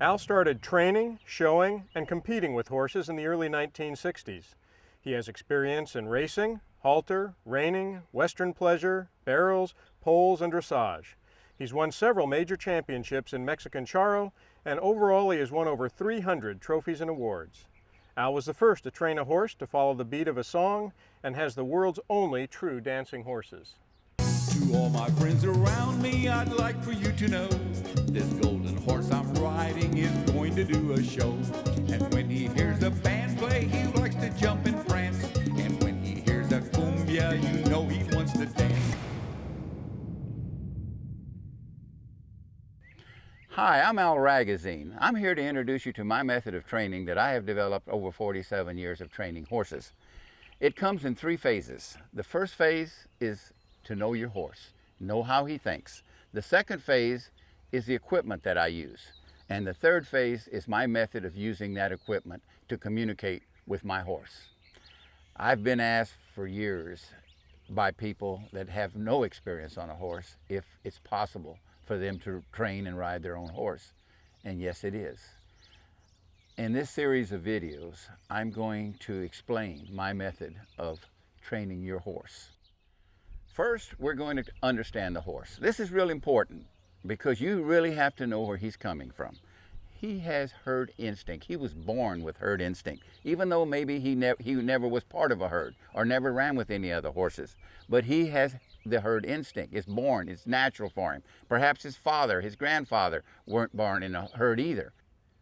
Al started training, showing, and competing with horses in the early 1960s. He has experience in racing, halter, reining, western pleasure, barrels, poles, and dressage. He's won several major championships in Mexican charro, and overall he has won over 300 trophies and awards. Al was the first to train a horse to follow the beat of a song and has the world's only true dancing horses. To all my friends around me, I'd like for you to know this golden horse I'm riding is going to do a show. And when he hears the band play, he likes to jump and prance. And when he hears a cumbia, you know he wants to dance. Hi, I'm Al Ragusin. I'm here to introduce you to my method of training that I have developed over 47 years of training horses. It comes in 3 phases. The first phase is to know your horse, know how he thinks. The second phase is the equipment that I use. And the third phase is my method of using that equipment to communicate with my horse. I've been asked for years by people that have no experience on a horse if it's possible for them to train and ride their own horse. And yes, it is. In this series of videos, I'm going to explain my method of training your horse. First, we're going to understand the horse. This is really important because you really have to know where he's coming from. He has herd instinct. He was born with herd instinct, even though maybe he never was part of a herd or never ran with any other horses. But he has the herd instinct. It's born, it's natural for him. Perhaps his father, his grandfather weren't born in a herd either.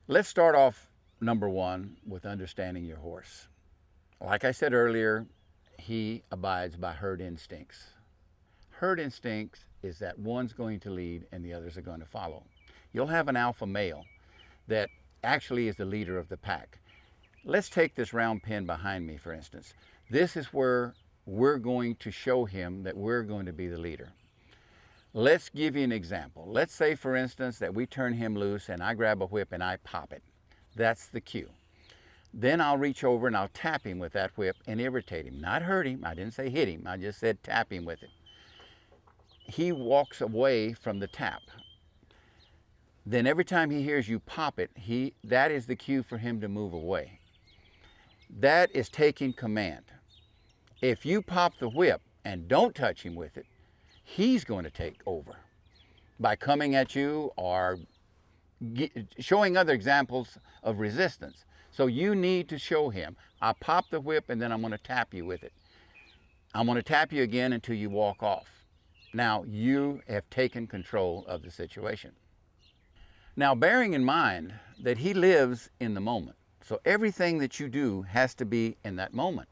Let's start off, number 1, with understanding your horse. Like I said earlier, he abides by herd instincts. Herd instincts is that one's going to lead and the others are going to follow. You'll have an alpha male that actually is the leader of the pack. Let's take this round pen behind me, for instance. This is where we're going to show him that we're going to be the leader. Let's give you an example. Let's say, for instance, that we turn him loose and I grab a whip and I pop it. That's the cue. Then I'll reach over and I'll tap him with that whip and irritate him. Not hurt him, I didn't say hit him, I just said tap him with it. He walks away from the tap. Then every time he hears you pop it, that is the cue for him to move away. That is taking command. If you pop the whip and don't touch him with it, he's going to take over by coming at you or showing other examples of resistance. So you need to show him, I pop the whip and then I'm going to tap you with it. I'm going to tap you again until you walk off. Now you have taken control of the situation. Now, bearing in mind that he lives in the moment, so everything that you do has to be in that moment.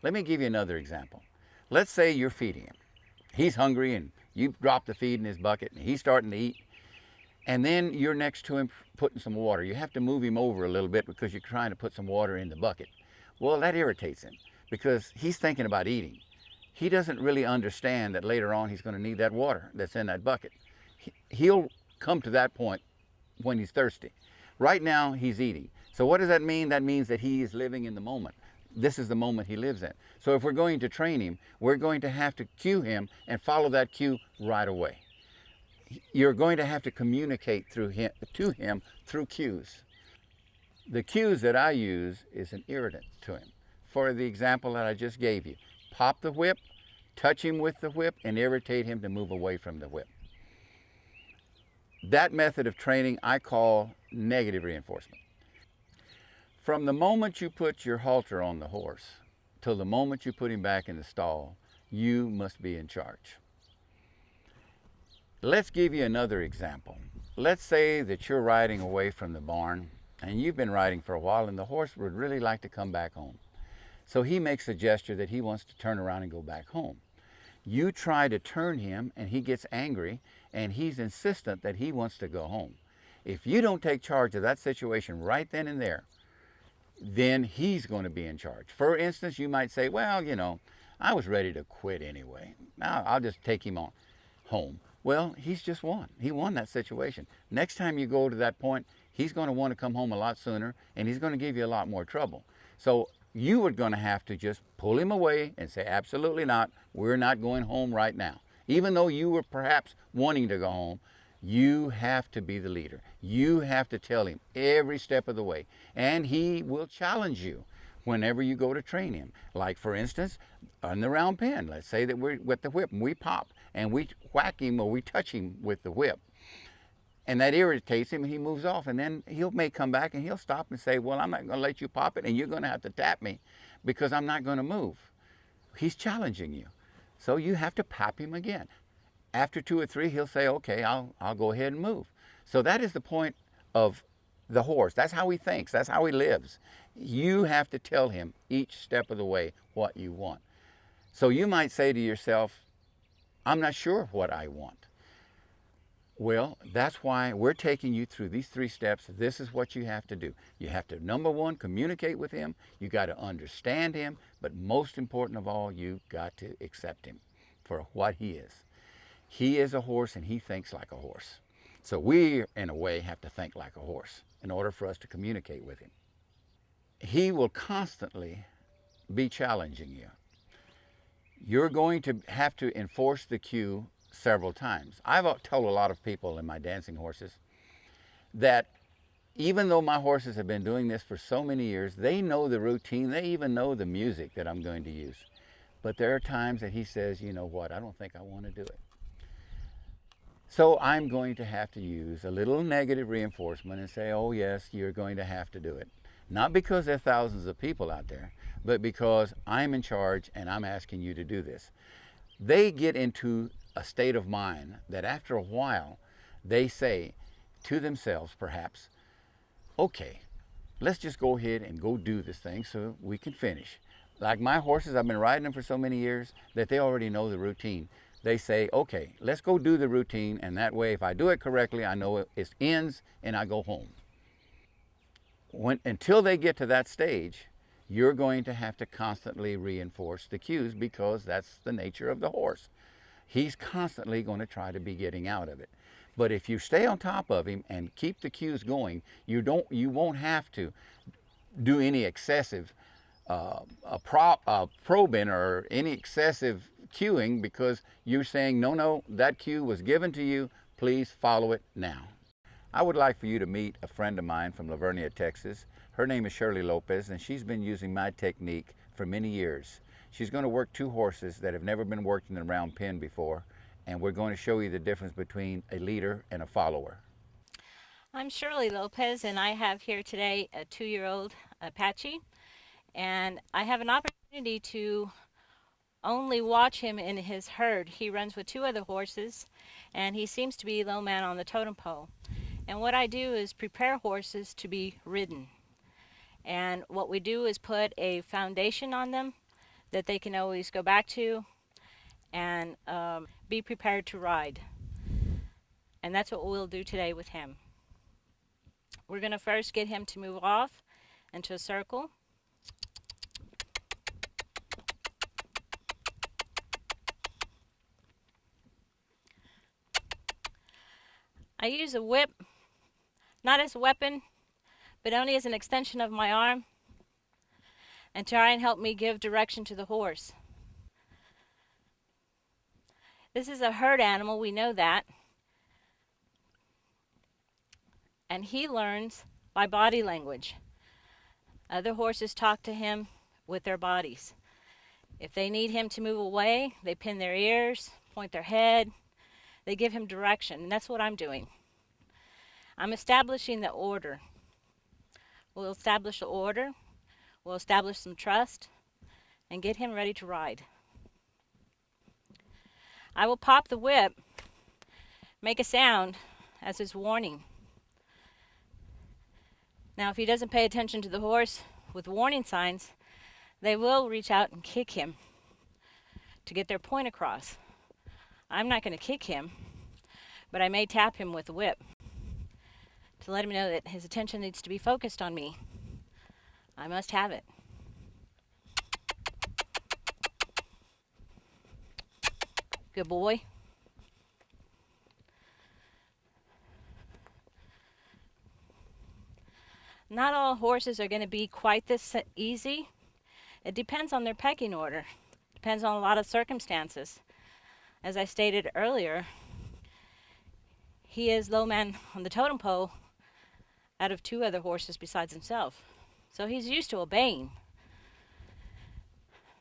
Let me give you another example. Let's say you're feeding him. He's hungry and you drop the feed in his bucket and he's starting to eat. And then you're next to him putting some water. You have to move him over a little bit because you're trying to put some water in the bucket. Well, that irritates him because he's thinking about eating. He doesn't really understand that later on he's going to need that water that's in that bucket. He'll come to that point when he's thirsty. Right now, he's eating. So what does that mean? That means that he is living in the moment. This is the moment he lives in. So if we're going to train him, we're going to have to cue him and follow that cue right away. You're going to have to communicate to him through cues. The cues that I use is an irritant to him. For the example that I just gave you, pop the whip, touch him with the whip, and irritate him to move away from the whip. That method of training I call negative reinforcement. From the moment you put your halter on the horse till the moment you put him back in the stall, you must be in charge. Let's give you another example. Let's say that you're riding away from the barn and you've been riding for a while and the horse would really like to come back home. So he makes a gesture that he wants to turn around and go back home. You try to turn him and he gets angry and he's insistent that he wants to go home. If you don't take charge of that situation right then and there, then he's going to be in charge. For instance, you might say, well, you know, I was ready to quit anyway. Now I'll just take him on home. Well, he's just won. He won that situation. Next time you go to that point, he's going to want to come home a lot sooner and he's going to give you a lot more trouble. So you are going to have to just pull him away and say, absolutely not, we're not going home right now. Even though you were perhaps wanting to go home, You have to be the leader. You have to tell him every step of the way. And he will challenge you whenever you go to train him. Like, for instance, on the round pen, let's say that we're with the whip and we pop and we whack him or we touch him with the whip. And that irritates him and he moves off. And then may come back and he'll stop and say, well, I'm not going to let you pop it and you're going to have to tap me because I'm not going to move. He's challenging you. So you have to pop him again. After 2 or 3, he'll say, okay, I'll go ahead and move. So that is the point of the horse. That's how he thinks. That's how he lives. You have to tell him each step of the way what you want. So you might say to yourself, I'm not sure what I want. Well, that's why we're taking you through these 3 steps. This is what you have to do. You have to, number 1, communicate with him. You got to understand him. But most important of all, you got to accept him for what he is. He is a horse and he thinks like a horse. So we, in a way, have to think like a horse in order for us to communicate with him. He will constantly be challenging you. You're going to have to enforce the cue several times. I've told a lot of people in my dancing horses that even though my horses have been doing this for so many years, they know the routine, they even know the music that I'm going to use. But there are times that he says, you know what, I don't think I want to do it. So I'm going to have to use a little negative reinforcement and say, oh yes, you're going to have to do it. Not because there are thousands of people out there, but because I'm in charge and I'm asking you to do this. They get into a state of mind that after a while, they say to themselves perhaps, okay, let's just go ahead and go do this thing so we can finish. Like my horses, I've been riding them for so many years that they already know the routine. They say, okay, let's go do the routine, and that way if I do it correctly, I know it ends and I go home. Until they get to that stage, you're going to have to constantly reinforce the cues because that's the nature of the horse. He's constantly going to try to be getting out of it. But if you stay on top of him and keep the cues going, you won't have to do any excessive probing or any excessive cueing because you're saying, no, that cue was given to you, please follow it now. I would like for you to meet a friend of mine from Lavernia, Texas. Her name is Shirley Lopez, and she's been using my technique for many years. She's going to work 2 horses that have never been worked in the round pen before, and we're going to show you the difference between a leader and a follower. I'm Shirley Lopez, and I have here today a 2-year-old Apache, and I have an opportunity to only watch him in his herd. He runs with 2 other horses, and he seems to be low man on the totem pole. And what I do is prepare horses to be ridden. And what we do is put a foundation on them that they can always go back to and be prepared to ride. And that's what we'll do today with him. We're going to first get him to move off into a circle. I use a whip, not as a weapon, but only as an extension of my arm, and try and help me give direction to the horse. This is a herd animal, we know that. And he learns by body language. Other horses talk to him with their bodies. If they need him to move away, they pin their ears, point their head. They give him direction, and that's what I'm doing. I'm establishing the order. We'll establish the order, we'll establish some trust, and get him ready to ride. I will pop the whip, make a sound as his warning. Now, if he doesn't pay attention to the horse with warning signs, they will reach out and kick him to get their point across. I'm not going to kick him, but I may tap him with the whip to let him know that his attention needs to be focused on me. I must have it. Good boy. Not all horses are going to be quite this easy. It depends on their pecking order. Depends on a lot of circumstances. As I stated earlier, he is low man on the totem pole out of 2 other horses besides himself. So he's used to obeying.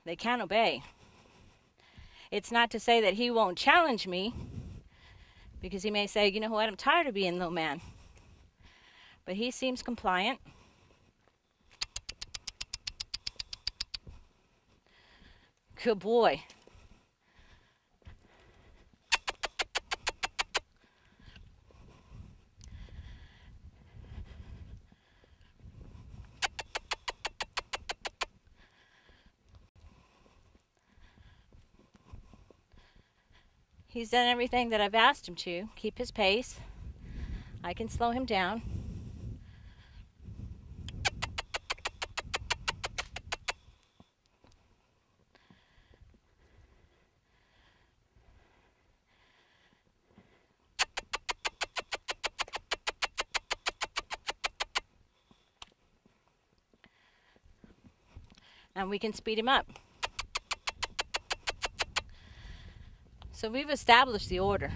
They can obey. It's not to say that he won't challenge me, because he may say, you know what, I'm tired of being low man. But he seems compliant. Good boy. He's done everything that I've asked him to. Keep his pace. I can slow him down. And we can speed him up. So we've established the order.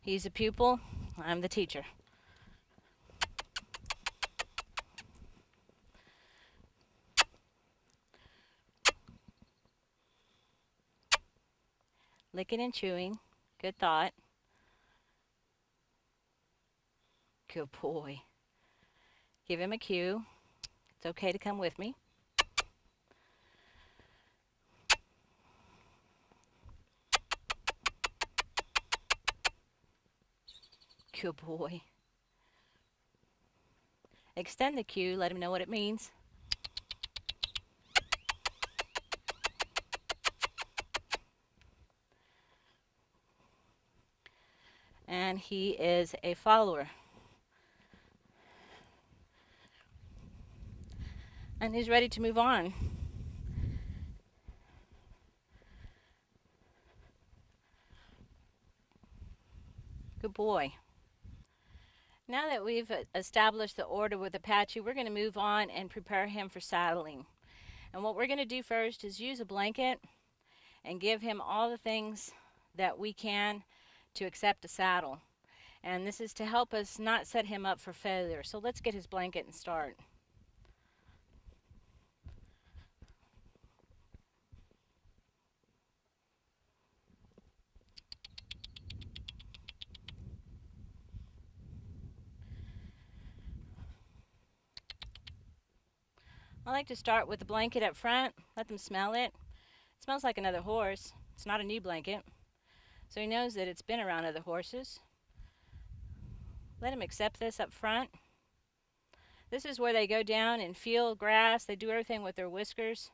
He's a pupil, I'm the teacher. Licking and chewing, good thought. Good boy. Give him a cue. It's okay to come with me. Good boy. Extend the cue, let him know what it means. And he is a follower. And he's ready to move on. Good boy. Now that we've established the order with Apache, we're going to move on and prepare him for saddling. And what we're going to do first is use a blanket and give him all the things that we can to accept a saddle. And this is to help us not set him up for failure. So let's get his blanket and start. I like to start with the blanket up front, let them smell it. It smells like another horse. It's not a new blanket, so he knows that it's been around other horses. Let him accept this up front. This is where they go down and feel grass. They do everything with their whiskers,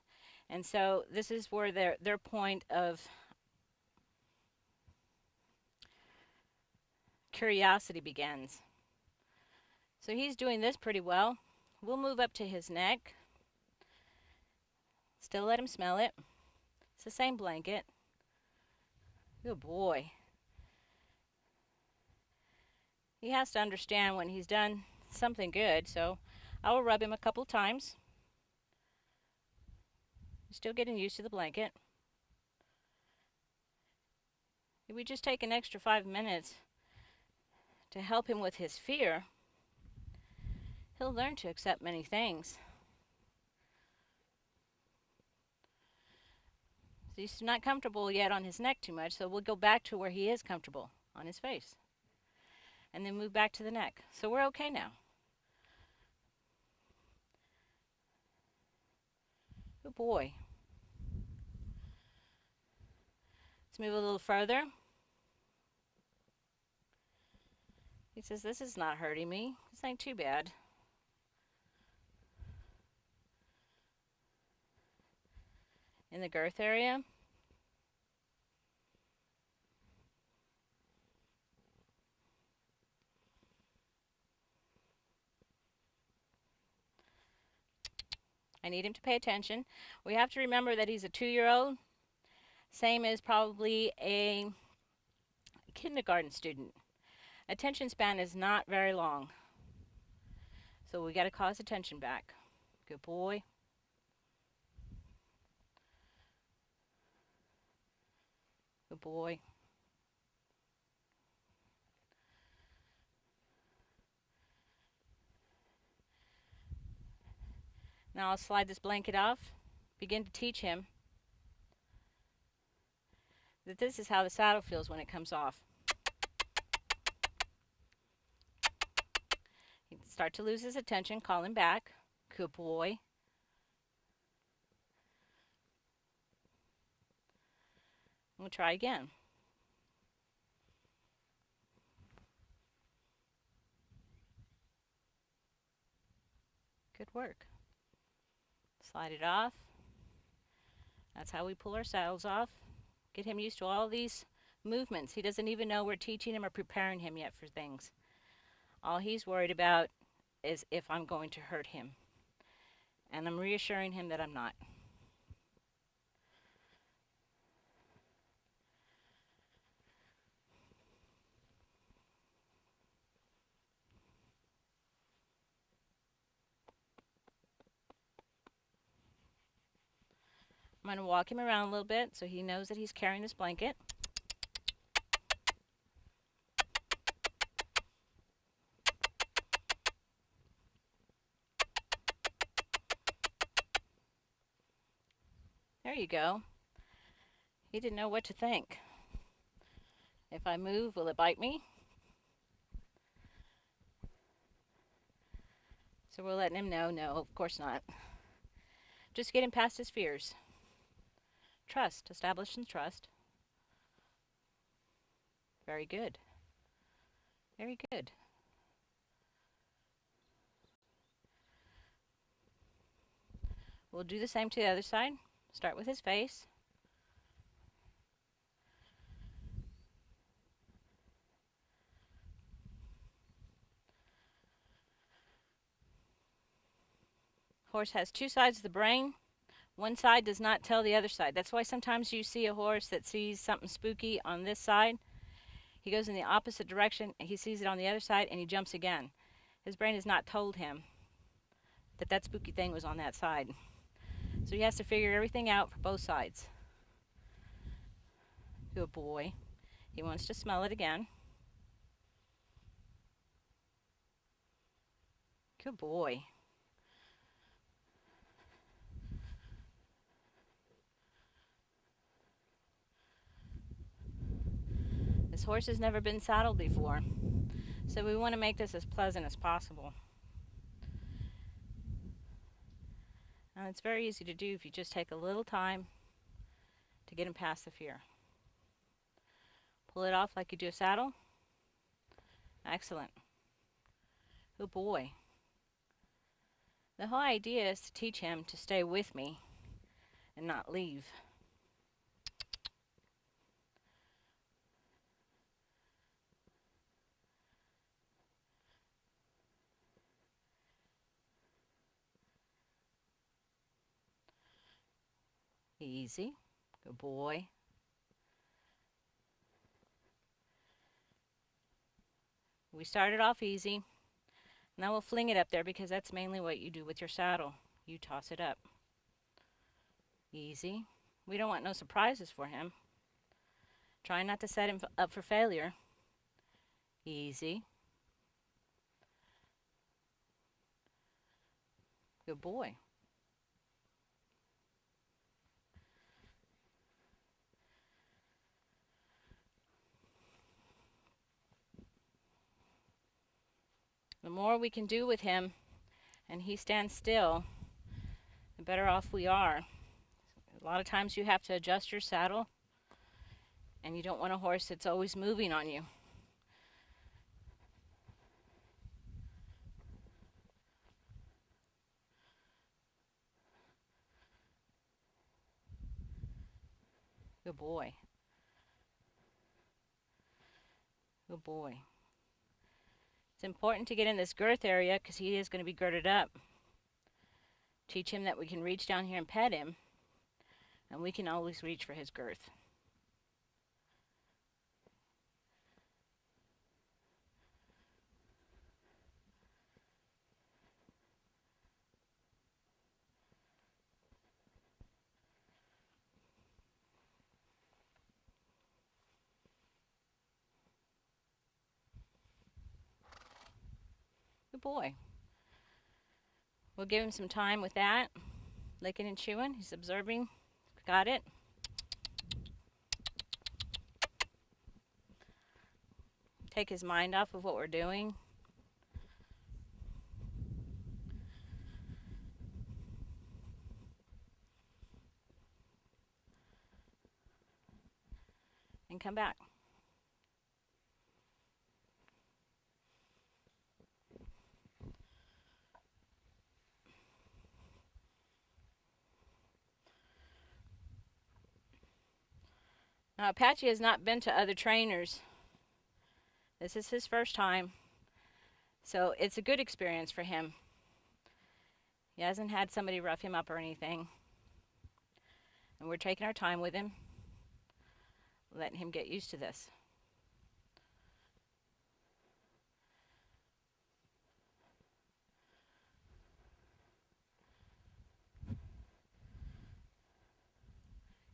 and so this is where their point of curiosity begins. So he's doing this pretty well. We'll move up to his neck. Still let him smell it. It's the same blanket. Good boy. He has to understand when he's done something good, so I will rub him a couple times. He's still getting used to the blanket. If we just take an extra 5 minutes to help him with his fear, he'll learn to accept many things. He's not comfortable yet on his neck too much, so we'll go back to where he is comfortable on his face. And then move back to the neck. So we're okay now. Good boy. Let's move a little further. He says, this is not hurting me. This ain't too bad. In the girth area. I need him to pay attention. We have to remember that he's a 2-year-old, same as probably a kindergarten student. Attention span is not very long. So we got to call his attention back. Good boy. Good boy. Now I'll slide this blanket off, begin to teach him that this is how the saddle feels when it comes off. He'd start to lose his attention, call him back. Good boy. We'll try again. Good work. Slide it off. That's how we pull our saddles off. Get him used to all these movements. He doesn't even know we're teaching him or preparing him yet for things. All he's worried about is if I'm going to hurt him. And I'm reassuring him that I'm not. I'm going to walk him around a little bit so he knows that he's carrying this blanket. There you go. He didn't know what to think. If I move, will it bite me? So we're letting him know, no, of course not. Just get him past his fears. Trust, establish some trust. Very good. Very good. We'll do the same to the other side. Start with his face. Horse has two sides of the brain. One side does not tell the other side. That's why sometimes you see a horse that sees something spooky on this side. He goes in the opposite direction and he sees it on the other side and he jumps again. His brain has not told him that that spooky thing was on that side. So he has to figure everything out for both sides. Good boy. He wants to smell it again. Good boy. This horse has never been saddled before, so we want to make this as pleasant as possible. And it's very easy to do if you just take a little time to get him past the fear. Pull it off like you do a saddle. Excellent. Good boy. The whole idea is to teach him to stay with me and not leave. Easy. Good boy. We started off easy. Now we'll fling it up there because that's mainly what you do with your saddle. You toss it up. Easy. We don't want no surprises for him. Try not to set him up for failure. Easy. Good boy. The more we can do with him and he stands still, the better off we are. A lot of times you have to adjust your saddle and you don't want a horse that's always moving on you. Good boy. Good boy. It's important to get in this girth area because he is going to be girded up. Teach him that we can reach down here and pet him, and we can always reach for his girth. Good boy. We'll give him some time with that. Licking and chewing. He's observing. Got it. Take his mind off of what we're doing. And come back. Now, Apache has not been to other trainers. This is his first time. So it's a good experience for him. He hasn't had somebody rough him up or anything. And we're taking our time with him, letting him get used to this.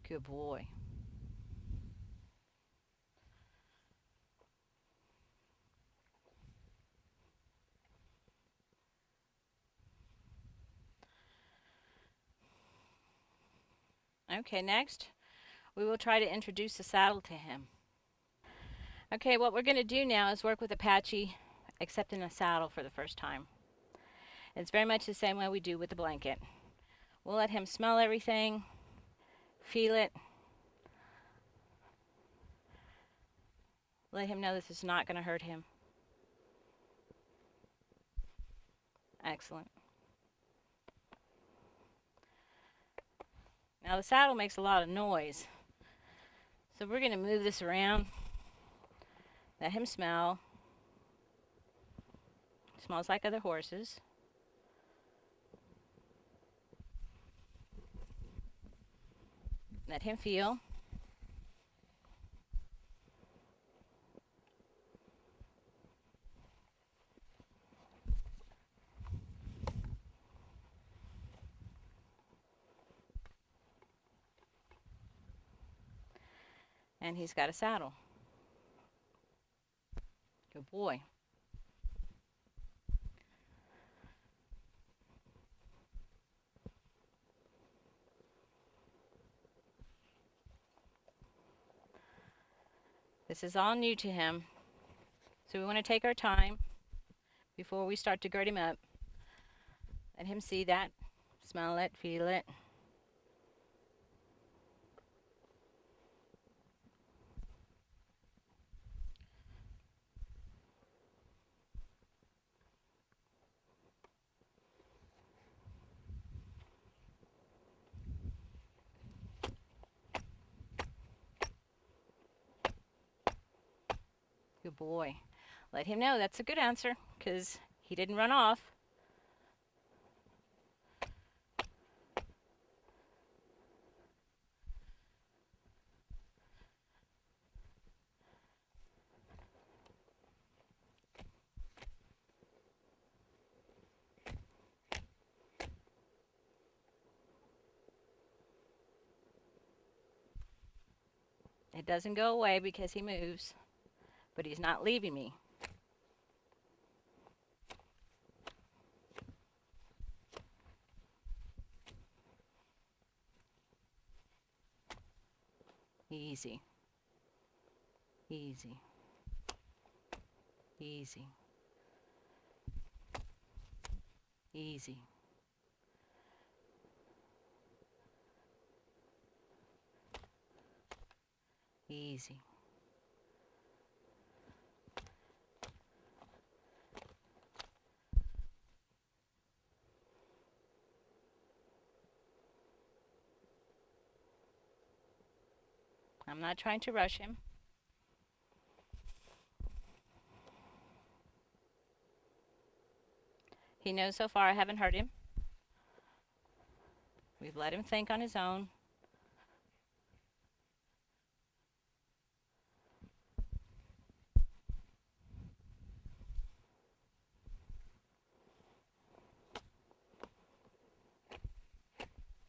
Good boy. Okay, next, we will try to introduce the saddle to him. Okay, what we're going to do now is work with Apache accepting a saddle for the first time. It's very much the same way we do with the blanket. We'll let him smell everything, feel it, let him know this is not going to hurt him. Excellent. Now the saddle makes a lot of noise, so we're going to move this around, let him smell. It smells like other horses. Let him feel. And he's got a saddle. Good boy. This is all new to him, so we want to take our time before we start to gird him up. Let him see that, smell it, feel it. Good boy. Let him know that's a good answer, because he didn't run off. It doesn't go away because he moves, but he's not leaving me. Easy. Easy. Easy. Easy. Easy. I'm not trying to rush him. He knows so far I haven't hurt him. We've let him think on his own.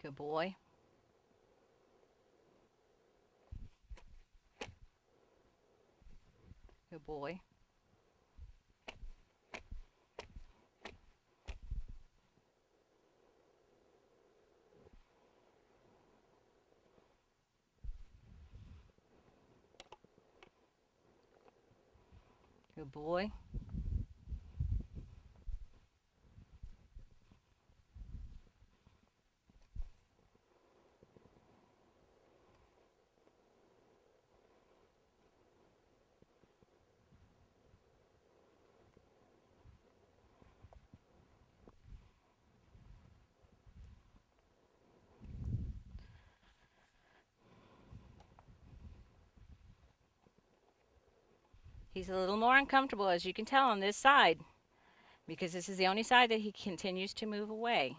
Good boy. Good boy. Good boy. He's a little more uncomfortable, as you can tell, on this side, because this is the only side that he continues to move away.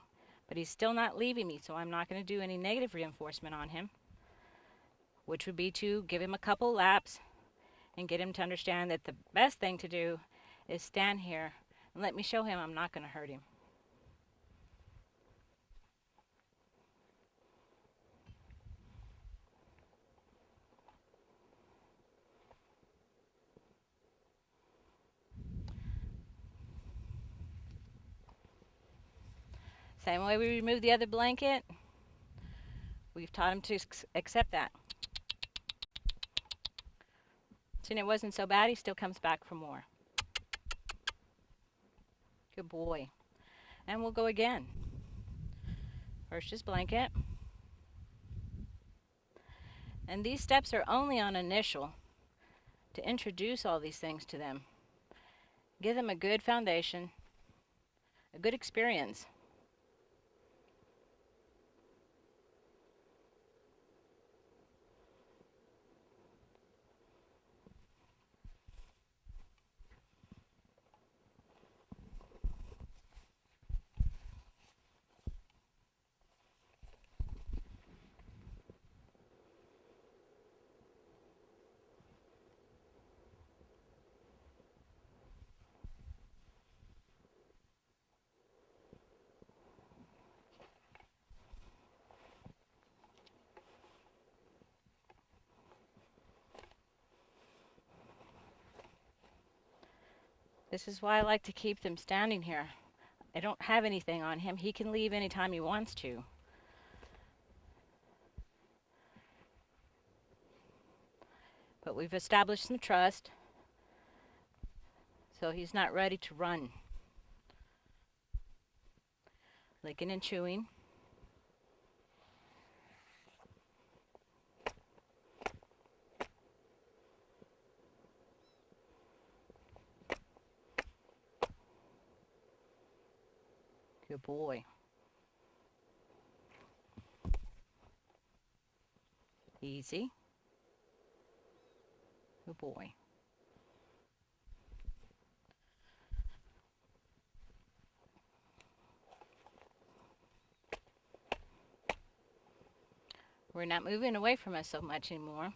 But he's still not leaving me, so I'm not going to do any negative reinforcement on him, which would be to give him a couple laps and get him to understand that the best thing to do is stand here and let me show him I'm not going to hurt him. Same way we remove the other blanket, we've taught him to accept that. And it wasn't so bad, he still comes back for more. Good boy. And we'll go again. First just blanket. And these steps are only on initial to introduce all these things to them. Give them a good foundation, a good experience. This is why I like to keep them standing here. I don't have anything on him. He can leave anytime he wants to. But we've established some trust, so he's not ready to run. Licking and chewing. Good boy. Easy. Good boy. We're not moving away from us so much anymore.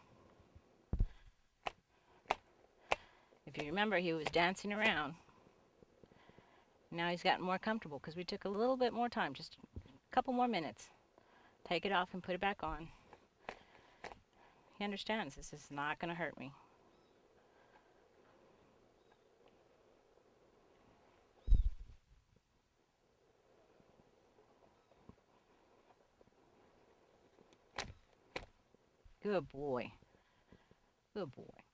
If you remember, he was dancing around. Now he's gotten more comfortable because we took a little bit more time, just a couple more minutes. Take it off and put it back on. He understands this is not going to hurt me. Good boy. Good boy.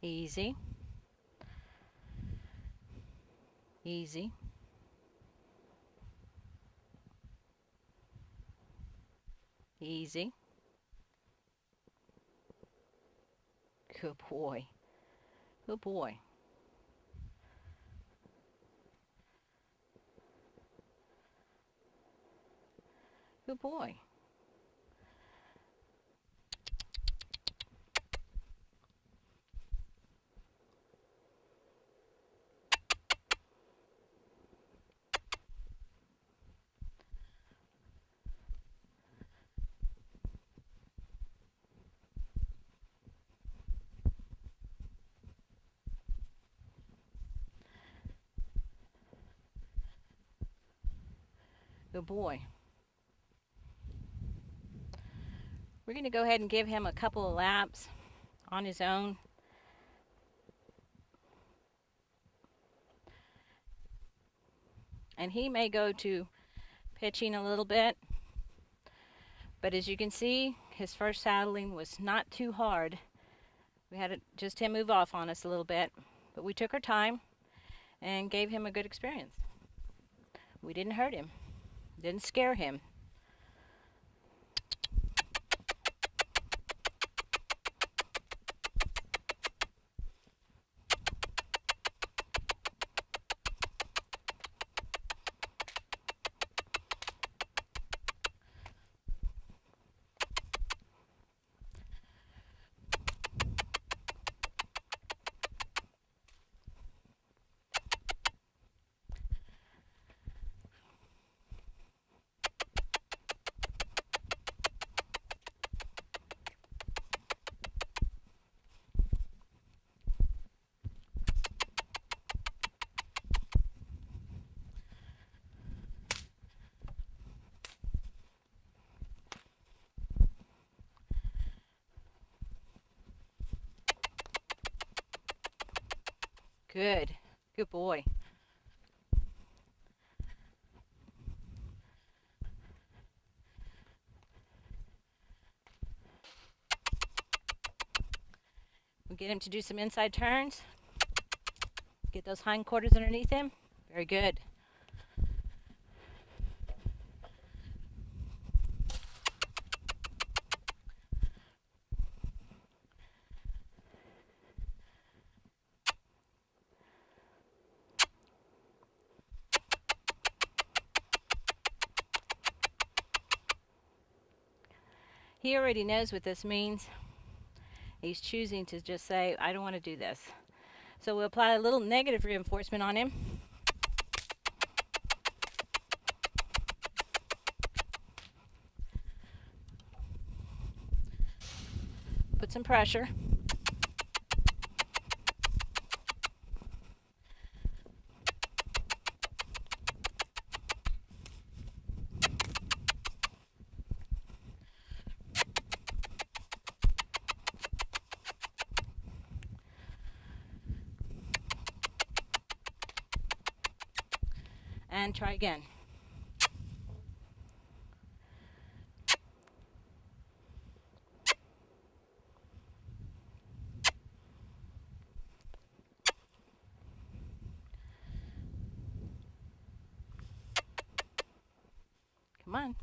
Easy. Easy. Easy. Good boy. Good boy. Good boy. Good boy. We're going to go ahead and give him a couple of laps on his own. And he may go to pitching a little bit. But as you can see, his first saddling was not too hard. We had just him move off on us a little bit. But we took our time and gave him a good experience. We didn't hurt him. Didn't scare him. Good. Good boy. We get him to do some inside turns. Get those hindquarters underneath him. Very good. He already knows what this means. He's choosing to just say, I don't want to do this. So we'll apply a little negative reinforcement on him. Put some pressure. And try again. Come on.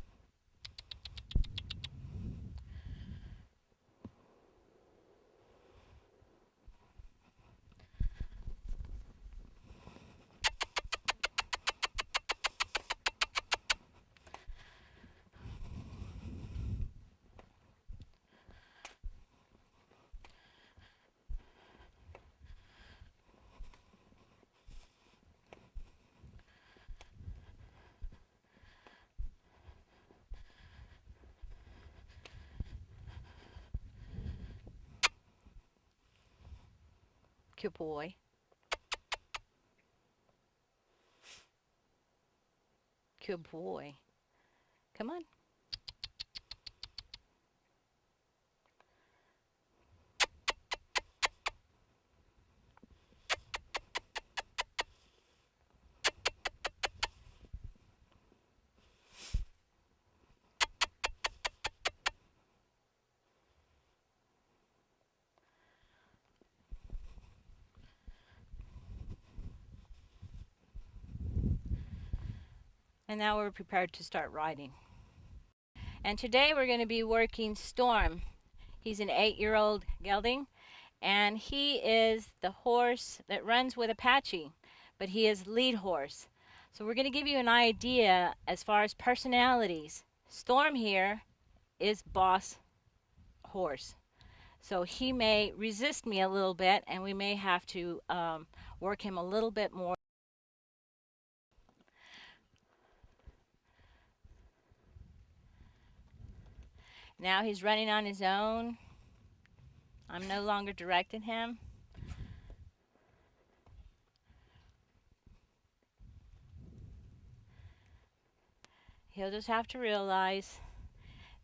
Good boy. Good boy. Come on. And now we're prepared to start riding. And today we're going to be working Storm. He's an 8-year-old gelding, and he is the horse that runs with Apache, but he is lead horse. So we're going to give you an idea as far as personalities. Storm here is boss horse. So he may resist me a little bit, and we may have to work him a little bit more. Now he's running on his own. I'm no longer directing him. He'll just have to realize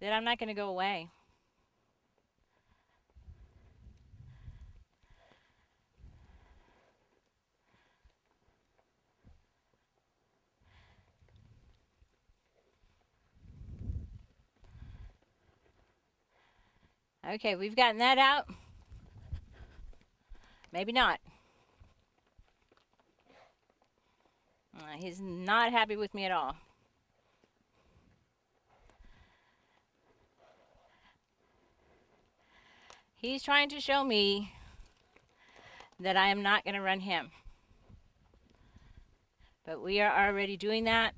that I'm not going to go away. Okay, we've gotten that out. Maybe not. He's not happy with me at all. He's trying to show me that I am not going to run him. But we are already doing that.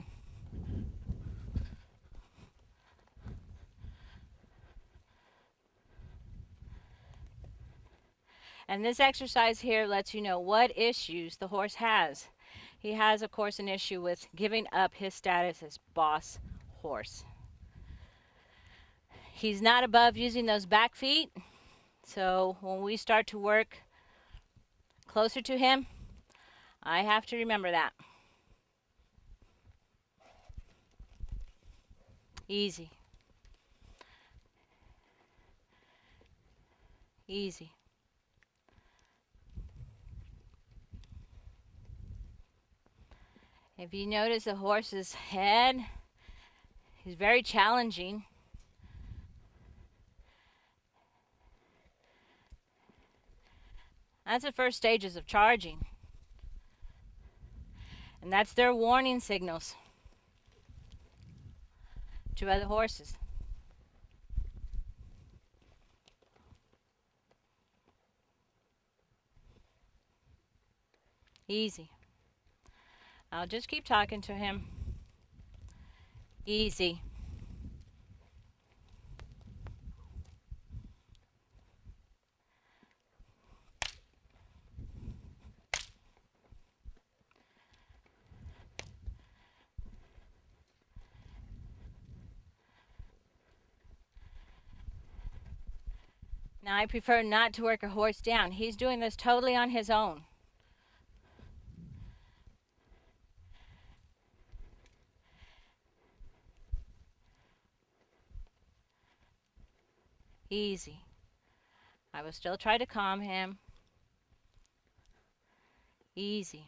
And this exercise here lets you know what issues the horse has. He has, of course, an issue with giving up his status as boss horse. He's not above using those back feet. So when we start to work closer to him, I have to remember that. Easy. Easy. If you notice the horse's head is very challenging. That's the first stages of charging. And that's their warning signals to other horses. Easy. I'll just keep talking to him. Easy. Now I prefer not to work a horse down. He's doing this totally on his own. Easy. I will still try to calm him. Easy.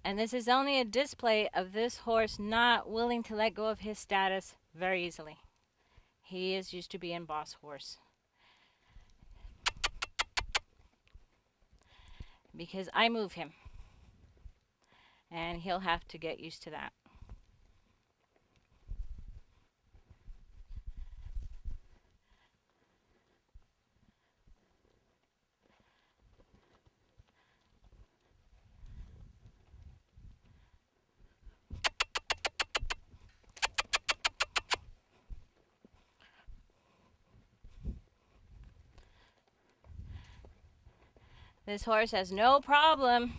And this is only a display of this horse not willing to let go of his status very easily. He is used to being boss horse. Because I move him. And he'll have to get used to that. This horse has no problem.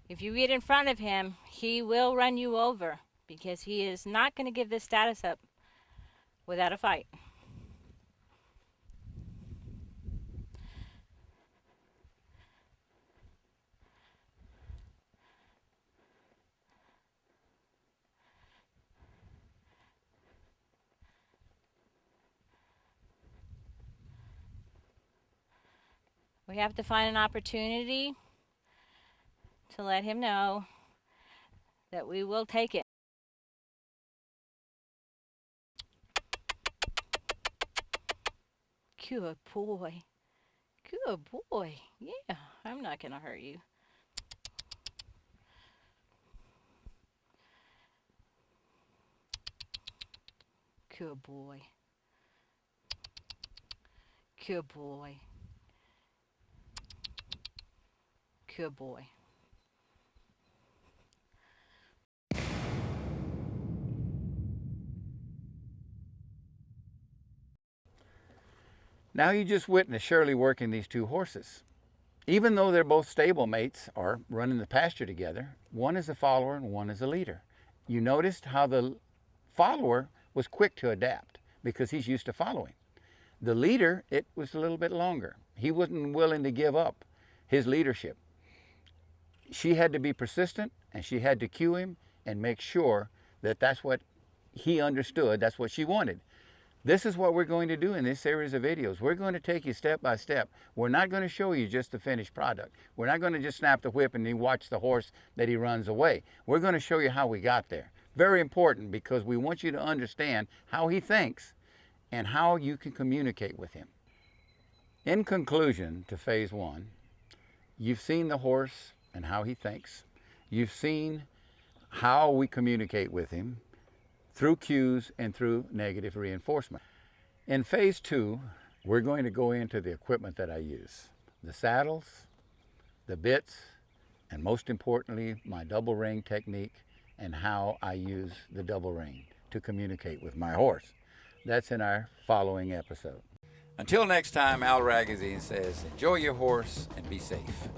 If you get in front of him, he will run you over because he is not going to give this status up without a fight. We have to find an opportunity to let him know that we will take it. Good boy. Good boy. Yeah, I'm not going to hurt you. Good boy. Good boy. Good boy. Now you just witnessed Shirley working these two horses. Even though they're both stable mates or running the pasture together, one is a follower and one is a leader. You noticed how the follower was quick to adapt because he's used to following. The leader, it was a little bit longer. He wasn't willing to give up his leadership. She had to be persistent, and she had to cue him and make sure that that's what he understood, that's what she wanted. This is what we're going to do in this series of videos. We're going to take you step by step. We're not going to show you just the finished product. We're not going to just snap the whip and then watch the horse that he runs away. We're going to show you how we got there. Very important, because we want you to understand how he thinks and how you can communicate with him. In conclusion to phase one, you've seen the horse and how he thinks. You've seen how we communicate with him through cues and through negative reinforcement. In phase two, we're going to go into the equipment that I use. The saddles, the bits, and most importantly, my double rein technique and how I use the double rein to communicate with my horse. That's in our following episode. Until next time, Al Ragusin says, enjoy your horse and be safe.